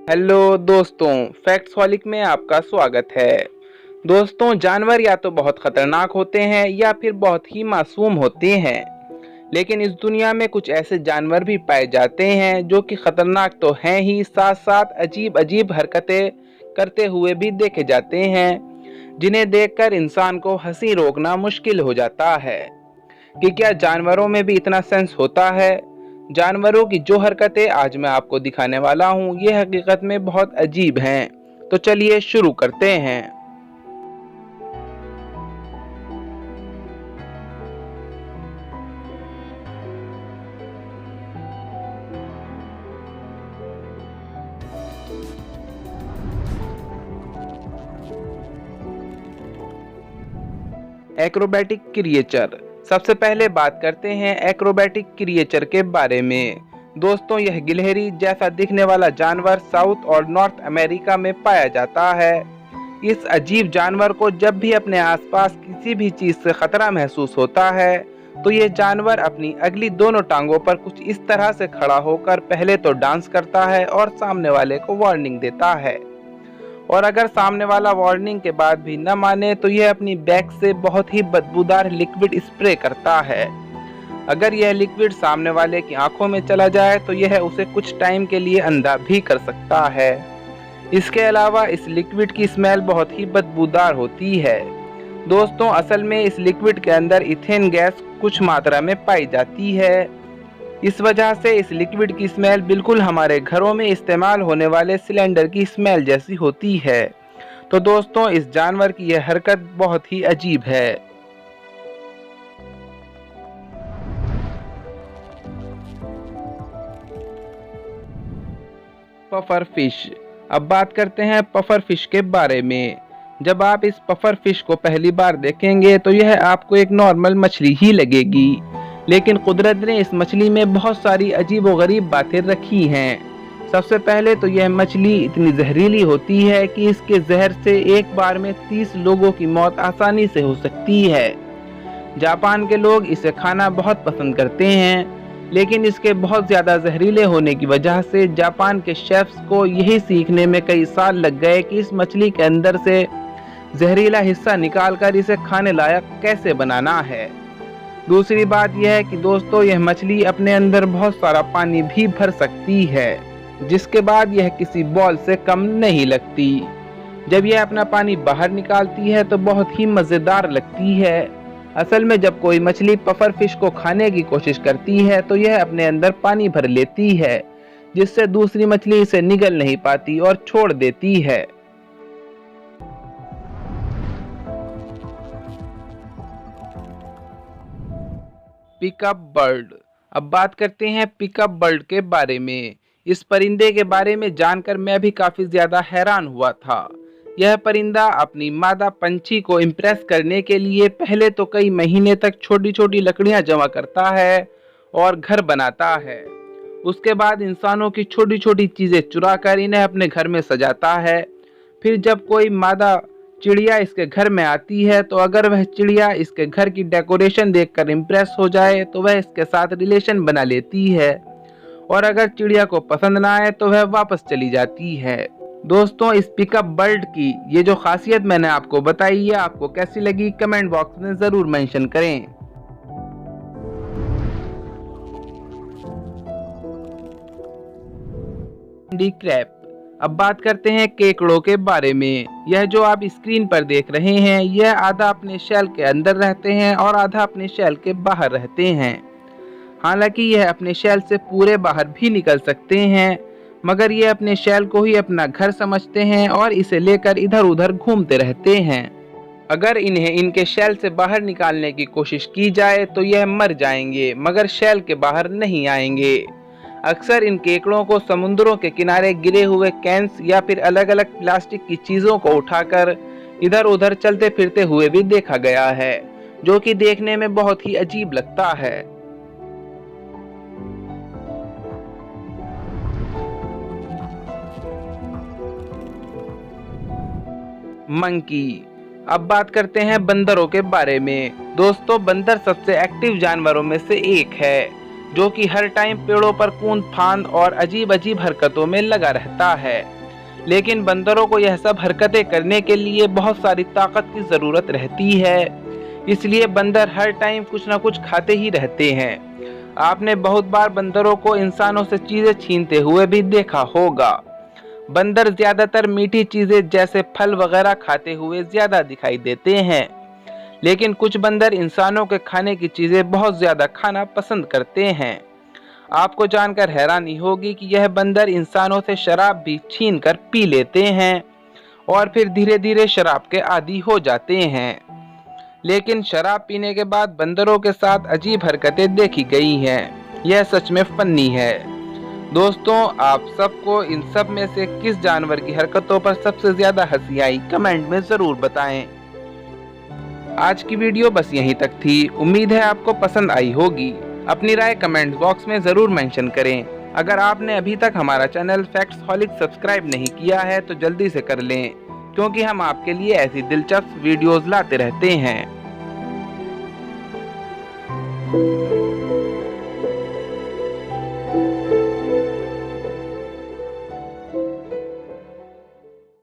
Hello दोस्तों, फैक्ट्सहॉलिक में आपका स्वागत है। दोस्तों, जानवर या तो बहुत खतरनाक होते हैं या फिर बहुत ही मासूम होते हैं, लेकिन इस दुनिया में कुछ ऐसे जानवर भी पाए जाते हैं जो कि खतरनाक तो हैं ही, साथ साथ अजीब अजीब हरकतें करते हुए भी देखे जाते हैं, जिन्हें देखकर इंसान को हंसी रोकना मुश्किल हो जाता है कि क्या जानवरों में भी इतना सेंस होता है। जानवरों की जो हरकतें आज मैं आपको दिखाने वाला हूँ, ये हकीकत में बहुत अजीब हैं। तो चलिए शुरू करते हैं। Acrobatic creature. सबसे पहले बात करते हैं एक्रोबैटिक क्रिएचर के बारे में। दोस्तों, यह गिलहरी जैसा दिखने वाला जानवर साउथ और नॉर्थ अमेरिका में पाया जाता है। इस अजीब जानवर को जब भी अपने आसपास किसी भी चीज से खतरा महसूस होता है, तो ये जानवर अपनी अगली दोनों टांगों पर कुछ इस तरह से खड़ा होकर पहले तो डांस करता है और सामने वाले को वार्निंग देता है। और अगर सामने वाला वार्निंग के बाद भी न माने तो यह अपनी बैग से बहुत ही बदबूदार लिक्विड स्प्रे करता है। अगर यह लिक्विड सामने वाले की आंखों में चला जाए तो यह उसे कुछ टाइम के लिए अंधा भी कर सकता है। इसके अलावा इस लिक्विड की स्मेल बहुत ही बदबूदार होती है। दोस्तों, असल में इस लिक्विड के अंदर इथेन गैस कुछ मात्रा में पाई जाती है। इस वजह से इस लिक्विड की स्मेल बिल्कुल हमारे घरों में इस्तेमाल होने वाले सिलेंडर की स्मेल जैसी होती है। तो दोस्तों, इस जानवर की यह हरकत बहुत ही अजीब है। Puffer fish. अब बात करते हैं पफर फिश के बारे में। जब आप इस पफर फिश को पहली बार देखेंगे तो यह आपको एक नॉर्मल मछली ही लगेगी, लेकिन कुदरत ने इस मछली में बहुत सारी अजीब व गरीब बातें रखी हैं। सबसे पहले तो यह मछली इतनी जहरीली होती है कि इसके जहर से एक बार में 30 लोगों की मौत आसानी से हो सकती है। जापान के लोग इसे खाना बहुत पसंद करते हैं, लेकिन इसके बहुत ज़्यादा जहरीले होने की वजह से जापान के शेफ्स को यही सीखने में कई साल लग गए कि इस मछली के अंदर से जहरीला हिस्सा निकालकर इसे खाने लायक कैसे बनाना है। दूसरी बात यह है कि दोस्तों, यह मछली अपने अंदर बहुत सारा पानी भी भर सकती है, जिसके बाद यह किसी बॉल से कम नहीं लगती। जब यह अपना पानी बाहर निकालती है तो बहुत ही मज़ेदार लगती है। असल में जब कोई मछली पफर फिश को खाने की कोशिश करती है तो यह अपने अंदर पानी भर लेती है, जिससे दूसरी मछली इसे निगल नहीं पाती और छोड़ देती है। Pickup bird. अब बात करते हैं पिकअप बर्ड के बारे में। इस परिंदे के बारे में जानकर मैं भी काफ़ी ज़्यादा हैरान हुआ था। यह परिंदा अपनी मादा पंछी को इम्प्रेस करने के लिए पहले तो कई महीने तक छोटी छोटी लकड़ियां जमा करता है और घर बनाता है। उसके बाद इंसानों की छोटी छोटी चीज़ें चुरा कर इन्हें अपने घर में सजाता है। फिर जब कोई मादा चिड़िया इसके घर में आती है तो अगर वह चिड़िया इसके घर की डेकोरेशन देखकर इम्प्रेस हो जाए तो वह इसके साथ रिलेशन बना लेती है, और अगर चिड़िया को पसंद ना आए तो वह वापस चली जाती है। दोस्तों, इस पिकअप बर्ड की ये जो खासियत मैंने आपको बताई है, आपको कैसी लगी कमेंट बॉक्स में ज़रूर मेंशन करें। Candy crab. अब बात करते हैं केकड़ों के बारे में। यह जो आप स्क्रीन पर देख रहे हैं, यह आधा अपने शेल के अंदर रहते हैं और आधा अपने शेल के बाहर रहते हैं। हालांकि यह अपने शेल से पूरे बाहर भी निकल सकते हैं, मगर ये अपने शेल को ही अपना घर समझते हैं और इसे लेकर इधर उधर घूमते रहते हैं। अगर इन्हें इनके शेल से बाहर निकालने की कोशिश की जाए तो यह मर जाएंगे, मगर शेल के बाहर नहीं आएंगे। अक्सर इन केकड़ों को समुद्रों के किनारे गिरे हुए कैंस या फिर अलग अलग प्लास्टिक की चीज़ों को उठाकर इधर उधर चलते फिरते हुए भी देखा गया है, जो कि देखने में बहुत ही अजीब लगता है। मंकी। अब बात करते हैं बंदरों के बारे में। दोस्तों, बंदर सबसे एक्टिव जानवरों में से एक है, जो कि हर टाइम पेड़ों पर कूद फांद और अजीब अजीब हरकतों में लगा रहता है। लेकिन बंदरों को यह सब हरकतें करने के लिए बहुत सारी ताकत की ज़रूरत रहती है, इसलिए बंदर हर टाइम कुछ ना कुछ खाते ही रहते हैं। आपने बहुत बार बंदरों को इंसानों से चीज़ें छीनते हुए भी देखा होगा। बंदर ज़्यादातर मीठी चीज़ें जैसे फल वगैरह खाते हुए ज़्यादा दिखाई देते हैं, लेकिन कुछ बंदर इंसानों के खाने की चीज़ें बहुत ज़्यादा खाना पसंद करते हैं। आपको जानकर हैरानी होगी कि यह बंदर इंसानों से शराब भी छीन कर पी लेते हैं और फिर धीरे धीरे शराब के आदी हो जाते हैं। लेकिन शराब पीने के बाद बंदरों के साथ अजीब हरकतें देखी गई हैं। यह सच में फनी है। दोस्तों, आप सबको इन सब में से किस जानवर की हरकतों पर सबसे ज्यादा हंसी आई, कमेंट में जरूर बताएं। आज की वीडियो बस यहीं तक थी। उम्मीद है आपको पसंद आई होगी। अपनी राय कमेंट बॉक्स में ज़रूर मेंशन करें। अगर आपने अभी तक हमारा चैनल फैक्ट्सहॉलिक सब्सक्राइब नहीं किया है तो जल्दी से कर लें, क्योंकि हम आपके लिए ऐसी दिलचस्प वीडियोस लाते रहते हैं।